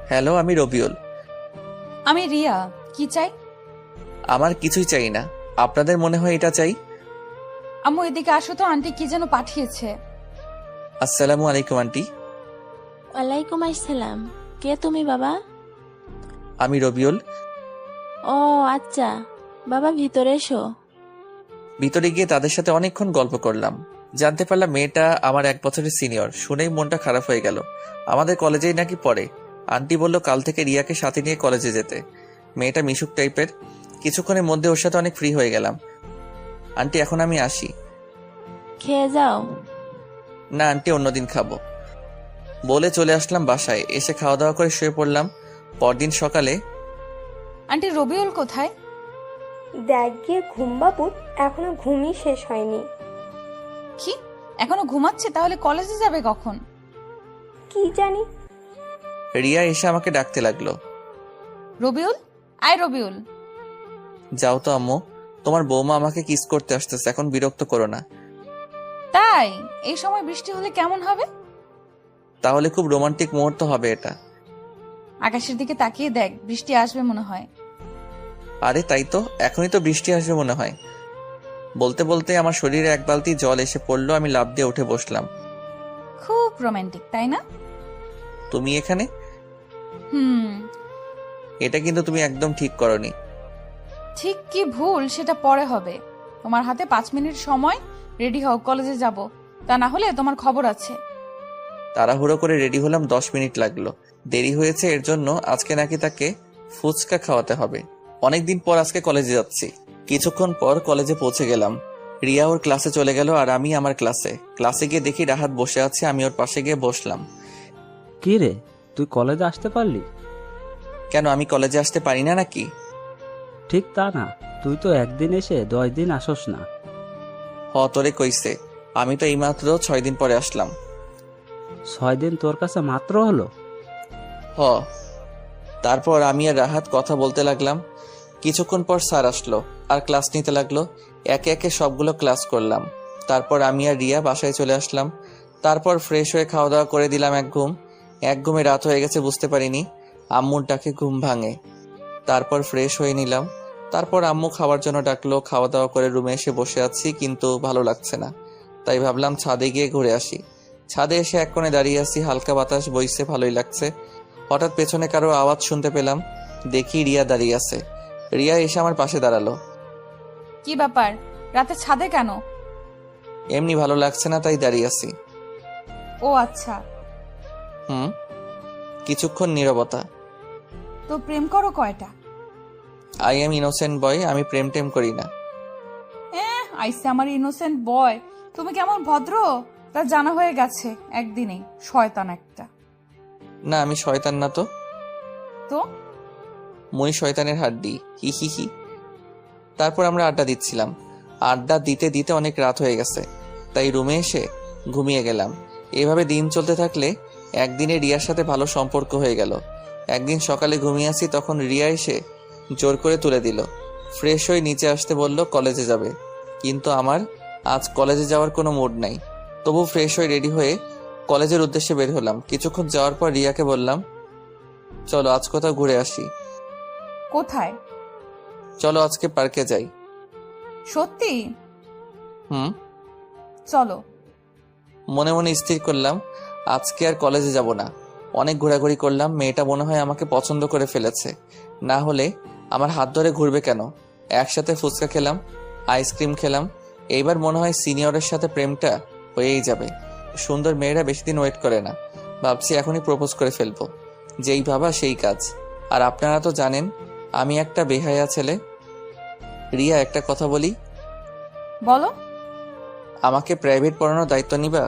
Hello, আমি রবিউল। আমি রিয়া। কি চাই? আমার কিছুই চাই না। আপনাদের মনে হয় এটা চাই? আম্মু এদিকে আসো তো, আন্টি কি যেন পাঠিয়েছে। আসসালামু আলাইকুম আন্টি। ওয়ালাইকুম আসসালাম। কে তুমি বাবা? আমি রবিউল। ও আচ্ছা, বাবা ভিতরে এসো। ভিতরে গিয়ে তাদের সাথে অনেকক্ষণ গল্প করলাম। জানতে পারলাম মেয়েটা আমার 1 বছরের সিনিয়র। শুনেই মনটা খারাপ হয়ে গেল। আমাদের কলেজেই নাকি পড়ে। আন্টি বলল কাল থেকে রিয়াকে সাথে নিয়ে কলেজে যেতে। মেয়েটা মিশুক টাইপের। কিছুক্ষণের মধ্যে ওর সাথে অনেক ফ্রি হয়ে গেলাম। আন্টি, এখন আমি আসি। খেয়ে যাও। না আন্টি, অন্যদিন খাবো বলে চলে আসলাম বাসায়। এসে খাওয়া দাওয়া করে শুয়ে পড়লাম। পরদিন সকালে আন্টি রবিউল কোথায়? দেখ গিয়ে ঘুম বাবু, এখনো ঘুমই শেষ হয়নি। কি, এখনো ঘুমাচ্ছে? তাহলে কলেজে যাবে কখন? কি জানি। রিয়া এসে আমাকে ডাকতে লাগলো। রবিউল, আয় রবিউল। যাও তো আম্মু, তোমার বৌমা আমাকে কিস করতে আসতেছে, এখন বিরক্ত করো না। তাই? এই সময় বৃষ্টি হলে কেমন হবে? তাহলে খুব রোমান্টিক মুহূর্ত হবে এটা। আকাশের দিকে তাকিয়ে দেখ, বৃষ্টি আসবে মনে হয়। আরে তাই তো, এখনই তো বৃষ্টি আসবে মনে হয়। বলতে বলতে আমার শরীরে এক বালতি জল এসে পড়লো। আমি লাফ দিয়ে উঠে বসলাম। খুব রোমান্টিক, তাই না? তুমি এখানে? হুম। এটা কিন্তু তুমি একদম ঠিক করনি। ঠিক কি ভুল সেটা পরে হবে। তোমার হাতে 5 মিনিট সময়, রেডি হও, কলেজে যাব। তা না হলে তোমার খবর আছে। তাড়াহুড়ো করে রেডি হলাম, 10 মিনিট লাগলো। দেরি হয়েছে এর জন্য আজকে নাকি তাকে ফুচকা খাওয়াতে হবে। অনেকদিন পর আজকে কলেজে যাচ্ছি। কিছুক্ষণ পর কলেজে পৌঁছে গেলাম। রিয়া ওর ক্লাসে চলে গেল আর আমি আমার ক্লাসে গিয়ে দেখি রাহাত বসে আছে। আমি ওর পাশে গিয়ে বসলাম। কি রে, তুই কলেজে আসতে পারলি? কেন, আমি কলেজে আসতে পারি না নাকি? ঠিক তা না, তুই তো একদিন এসে 10 দিন আসস না। তোরে কইছে, আমি তো এইমাত্র 6 দিন পরে আসলাম। 6 দিন তোর কাছে মাত্র হলো? হ। তারপর আমি আর রাহাত কথা বলতে লাগলাম। কিছুক্ষণ পর স্যার আসলো আর ক্লাস নিতে লাগলো। একে একে সবগুলো ক্লাস করলাম। তারপর আমি আর রিয়া বাসায় চলে আসলাম। তারপর ফ্রেশ হয়ে খাওয়া দাওয়া করে দিলাম এক ঘুমে রাত হয়ে গেছে বুঝতে পারিনি। আম্মুর ডাকে ঘুম ভাঙে। তারপর ফ্রেশ হয়ে নিলাম। তারপর আম্মু খাওয়ার জন্য ডাকলো। খাওয়া দাওয়া করে রুমে এসে বসে আছি, কিন্তু ভালো লাগছে না। তাই ভাবলাম ছাদে গিয়ে ঘুরে আসি। ছাদে এসে এক কোণে দাঁড়িয়ে আছি, হালকা বাতাস বইছে, ভালোই লাগছে। হঠাৎ পেছনে কারো আওয়াজ শুনতে পেলাম। দেখি রিয়া দাঁড়িয়ে আছে। রিয়া এসে আমার পাশে দাঁড়ালো। কি ব্যাপার, রাতে ছাদে কেন? এমনি ভালো লাগছে না, তাই দাঁড়িয়ে আছি। ও আচ্ছা। হুম। কিছুক্ষণ নীরবতা। তো প্রেম করো কয়টা? আই এম ইনোসেন্ট বয়, আমি প্রেম টেম করি না। আইসে আমার ইনোসেন্ট বয়। তুমি কেমন ভদ্র তা জানা হয়ে গেছে একদিনেই। শয়তান একটা। না, আমি শয়তান না তো। তো মই শয়তানের হাড্ডি, হি হি হি। তারপর আমরা আড্ডা দিচ্ছিলাম। আড্ডা দিতে দিতে অনেক রাত হয়ে গেছে, তাই রুমে এসে ঘুমিয়ে গেলাম। এভাবে দিন চলতে থাকলে একদিনে রিয়ার সাথে ভালো সম্পর্ক হয়ে গেল। একদিন সকালে ঘুমিয়ে আসি, তখন রিয়া এসে জোর করে তুলে দিল। ফ্রেশ হয়ে নিচে আসতে বলল কলেজে যাবে, কিন্তু আমার আজ কলেজে যাওয়ার কোনো মুড নাই। তবু ফ্রেশ হয়ে রেডি হয়ে কলেজের উদ্দেশ্যে বের হলাম। কিছুক্ষণ যাওয়ার পর রিয়াকে বললাম, চলো আজ কোথাও ঘুরে আসি। কোথায়? চলো আজকে পার্কে যাই। সত্যি? হুম। চলো। মনে মনে স্থির করলাম আজকে আর কলেজে যাব না। অনেক ঘোরাঘুরি করলাম। মেয়েটা মনে হয় আমাকে পছন্দ করে ফেলেছে, না হলে আমার হাত ধরে ঘুরবে কেন। একসাথে ফুচকা খেলাম, আইসক্রিম খেলাম। এইবার মনে হয় সিনিয়রের সাথে প্রেমটা হয়েই যাবে। সুন্দর মেয়েরা বেশি দিন ওয়েট করে না। ভাবছি এখনই প্রপোজ করে ফেলবো। যেই ভাবা সেই কাজ। আর আপনারা তো জানেন আমি একটা বেহায়া ছেলে। রিয়া, একটা কথা বলি। বলো। আমাকে প্রাইভেট পড়ানোর দায়িত্ব নিবা?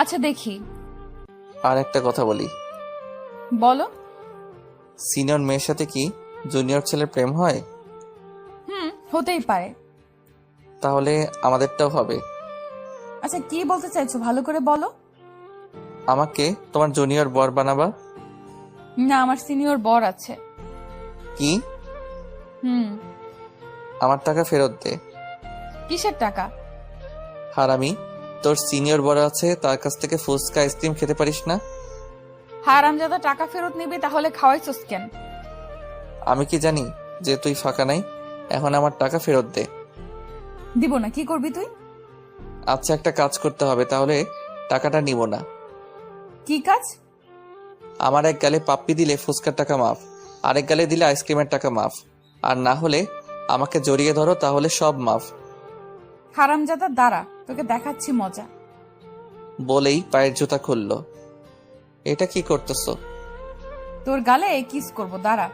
আচ্ছা দেখি। আর একটা কথা বলি। বলো। সিনিয়র মেয়ের সাথে কি জুনিয়র ছেলের প্রেম হয়? হতেই পারে। তাহলে আমাদেরটাও হবে। আচ্ছা কি বলতে চাইছো ভালো করে বলো। আমাকে তোমার জুনিয়র বর বানাবা? না, আমার সিনিয়র বর আছে। কি? হুম। আমার টাকা ফেরত দে। কিসের টাকা? হারামি, তোর সিনিয়র বর আছে, তার কাছ থেকে ফুচকা আইসক্রিম খেতে পারিস না? হারামজাদা টাকা ফেরত নিবি তাহলে খাওয়াইছস কেন? আমি কি জানি যে তুই ফাঁকা নাই? এখন আমার টাকা ফেরত দে। দিব না, কি করবি তুই? আচ্ছা, একটা কাজ করতে হবে, তাহলে টাকাটা নিব না। কি কাজ? আমার এক গালে পাপ্পি দিলে ফুচকার টাকা মাফ, আরেক গালে দিলে আইসক্রিমের টাকা মাফ, আর না হলে আমাকে জড়িয়ে ধরো, তাহলে সব মাফ। হারামজাদা দাঁড়া, তোকে দেখাচ্ছি মজা। বলেই পায়ের জুতা খুললো। এটা কি করতেছো? তোর গালে কিস করব, দাঁড়া।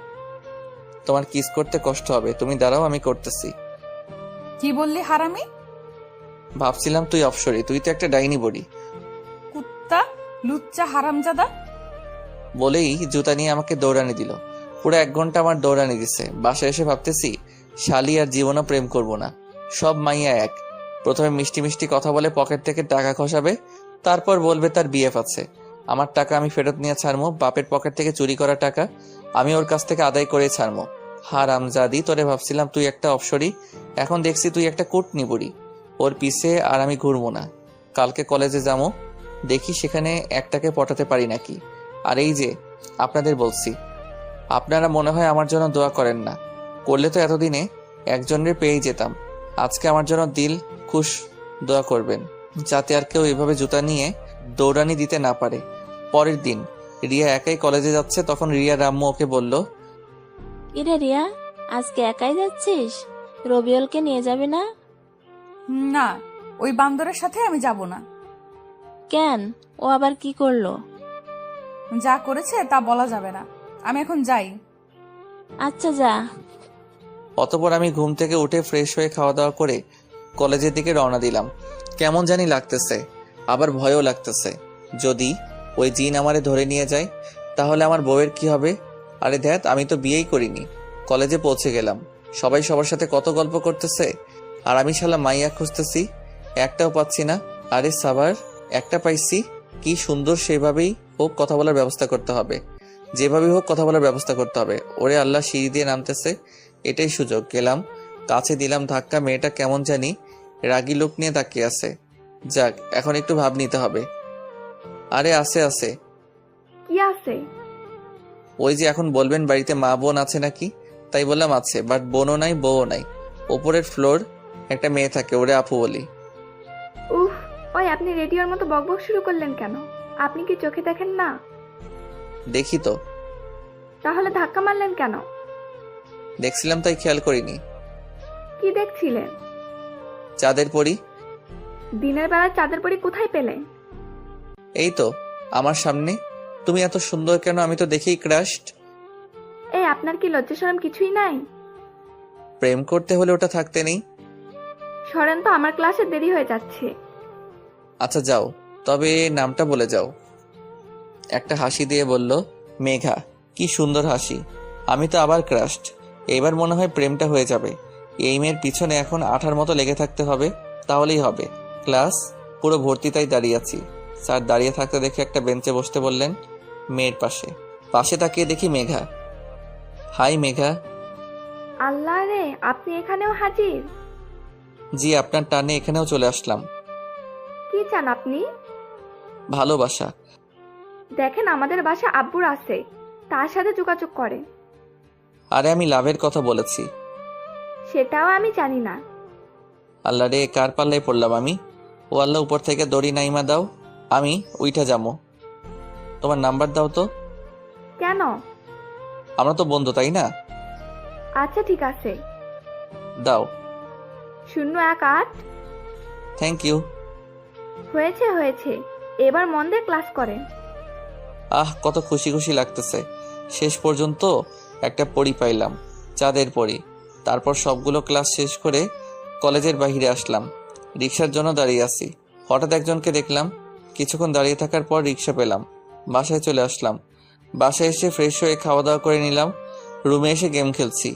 তোমার কিস করতে কষ্ট হবে, তুমি দাঁড়াও, আমি করতেছি। কি বললি হারামি? ভাবছিলাম তুই অপসরি, তুই তো একটা ডাইনি বড়ি। কুত্তা, লুচ্চা হারামজাদা। বলেই জুতা নিয়ে আমাকে দৌড়ানি দিল। পুরো 1 ঘন্টা আমার দৌড়ানি দিছে। বাসায় এসে ভাবতেছি শালি আর জীবনও প্রেম করব না, সব মাইয়া এক। প্রথমে মিষ্টি মিষ্টি কথা বলে পকেট থেকে টাকা খসাবে, তারপর বলবে তার বিএফ আছে। আমার টাকা আমি ফেরত নিয়ে ছাড়মো, বাপের পকেট থেকে চুরি করা টাকা আমি ওর কাছ থেকে আদায় করে ছাড়মো। হারামজাদি, তোরে ভাবছিলাম তুই একটা অপসরি, এখন দেখছি তুই একটা কুটনি বুড়ি। ওর পিছে আর আমি ঘুরবো না। কালকে কলেজে যাবো, দেখি সেখানে একটাকে পটাতে পারি নাকি। আর এই যে আপনাদের বলছি, আপনারা মনে হয় আমার জন্য দোয়া করেন না, করলে তো এতদিনে একজনের পেয়েই যেতাম। আজকে আমার জন্য দিল খুশ দোয়া করবেন, যাতে আর কেউ এভাবে জুতা নিয়ে দৌড়ানি দিতে না পারে। পরের দিন রিয়া একাই কলেজে যাচ্ছে, তখন রিয়ার আম্মু ওকে বলল, কিরে রিয়া, আজকে একাই যাচ্ছিস? রবিউলকে নিয়ে যাবি না? না, ওই বান্দরের সাথে আমি যাব না। কেন, ও আবার কি করলো? যা করেছে তা বলা যাবে না, আমি এখন যাই। আচ্ছা যা। অতপর আমি ঘুম থেকে উঠে ফ্রেশ হয়ে খাওয়া দাওয়া করে কলেজের দিকে রওনা দিলাম। কেমন জানি লাগতেছে, আবার ভয়ও লাগতেছে। যদি ওই জিন আমারে ধরে নিয়ে যায় তাহলে আমার বউয়ের কি হবে? আরে ধ্যাত, আমি তো বিয়েই করিনি। কলেজে পৌঁছে গেলাম, সবাই সবার সাথে কত গল্প করতেছে, আর আমি শালা মাইয়া খুঁজতেছি, একটাও পাচ্ছি না। আরে সাবার, একটা পাইছি, কি সুন্দর। সেভাবেই হোক কথা বলার ব্যবস্থা করতে হবে, যেভাবেই হোক কথা বলার ব্যবস্থা করতে হবে। ওরে আল্লাহ, সিঁড়ি দিয়ে নামতেছে, এটাই সুযোগ। গেলাম, কাছে দিলাম ধাক্কা। মেয়েটা কেমন জানি রাগী লোক নিয়ে তাকিয়ে আছে। যাক, এখন একটু ভাব নিতে হবে। আরে আছে আছে। কি আছে? ওই যে এখন বলবেন বাড়িতে মা বোন আছে নাকি, তাই বললাম আছে, বাট বোনও নাই বউও নাই। ওপরের ফ্লোর একটা মেয়ে থাকে, ওরে আপু বলি। উফ, ওই আপনি রেডিওর মতো বকবক শুরু করলেন কেন? আপনি কি চোখে দেখেন না? দেখি তো। তাহলে ধাক্কা মারলেন কেন? দেখছিলাম তাই খেয়াল করিনি। কি দেখছিলেন? চাঁদের পরি। দিনের বেলা চাঁদের পরি কোথায় পেলে? এই তো আমার সামনে। তুমি এত সুন্দর কেন? আমি তো দেখেই ক্রাশড। এই আপনার কি লজ্জা শরম কিছুই নাই? প্রেম করতে হলে ওটা থাকতে নেই। সরেন তো, আমার ক্লাসে দেরি হয়ে যাচ্ছে। আচ্ছা যাও, তবে নামটা বলে যাও। একটা হাসি দিয়ে বলল, মেঘা। কি সুন্দর হাসি। আমি তো আবার ক্রাশড। এবার মনে হয় প্রেমটা হয়ে যাবে। এই মেয়ের পিছনে এখন আঠার মতো লেগে থাকতে হবে, তাহলেই হবে। ক্লাস পুরো ভর্তি, তাই দাঁড়িয়ে আছি। স্যার দাঁড়িয়ে থাকতে দেখে একটা বেঞ্চে বসতে বললেন, মেয়ের পাশে। পাশে তাকিয়ে দেখি মেঘা। হাই মেঘা। আল্লাহ রে, আপনি এখানেও হাজির? জি, আপনার টানে এখানেও চলে আসলাম। কি চান আপনি? ভালোবাসা। দেখেন, আমাদের বাসা আব্বুর আছে, তার সাথে যোগাযোগ করে। আরে আমি লাভের কথা বলেছি। সেটাও আমি জানি না। আল্লাহ রে, কার পাল্লায় পড়লাম আমি। ও আল্লাহ, উপর থেকে দড়ি নাইমা দাও, আমি উইঠা যাবো। তোমার নাম্বার দাও তো। কেন? আমরা তো বন্ধু, তাই না? আচ্ছা ঠিক আছে। দাও। 018। Thank you. হয়েছে হয়েছে, এবার মন দিয়ে ক্লাস করেন। আহ, কত খুশি খুশি লাগতেছে। শেষ পর্যন্ত একটা পড়ি পাইলাম, চাঁদের পড়ি। তারপর সবগুলো ক্লাস শেষ করে কলেজের বাইরে আসলাম। রিক্সার জন্য দাঁড়িয়ে আছি, হঠাৎ একজনকে দেখলাম। কিছুক্ষণ দাঁড়িয়ে থাকার পর রিক্সা পেলাম, বাসায় চলে আসলাম। বাসায় এসে ফ্রেশ হয়ে খাওয়া দাওয়া করে নিলাম। রুমে এসে গেম খেলছি।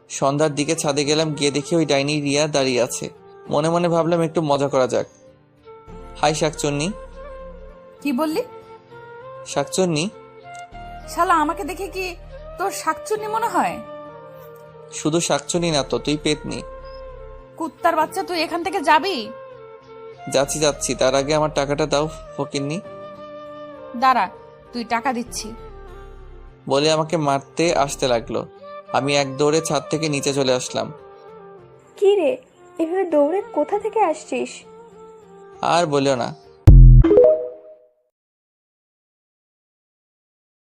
সন্ধ্যার দিকে ছাদে গেলাম, গিয়ে দেখি ওই ডাইনি রিয়া দাঁড়িয়ে আছে। মনে মনে ভাবলাম একটু মজা করা যাক। হাই শাকচুন্নি। কি বললি? শাকচুন্নি। শালা, আমাকে দেখে কি তোর শাকচুন্নি মনে হয়? শুধু শাকচুন্নি না তো, তুই পেতনি। কুত্তার বাচ্চা, তুই এখান থেকে যাবি? যাচ্ছি যাচ্ছি, তার আগে আমার টাকাটা দাও ফকিন্নি। দাঁড়া, তুই টাকা দিচ্ছি। বলে আমাকে মারতে আসতে লাগলো। আমি এক দৌড়ে ছাদ থেকে নিচে চলে আসলাম। কি রে, এভাবে দৌড়ে কোথা থেকে আসছিস? আর বলিও না,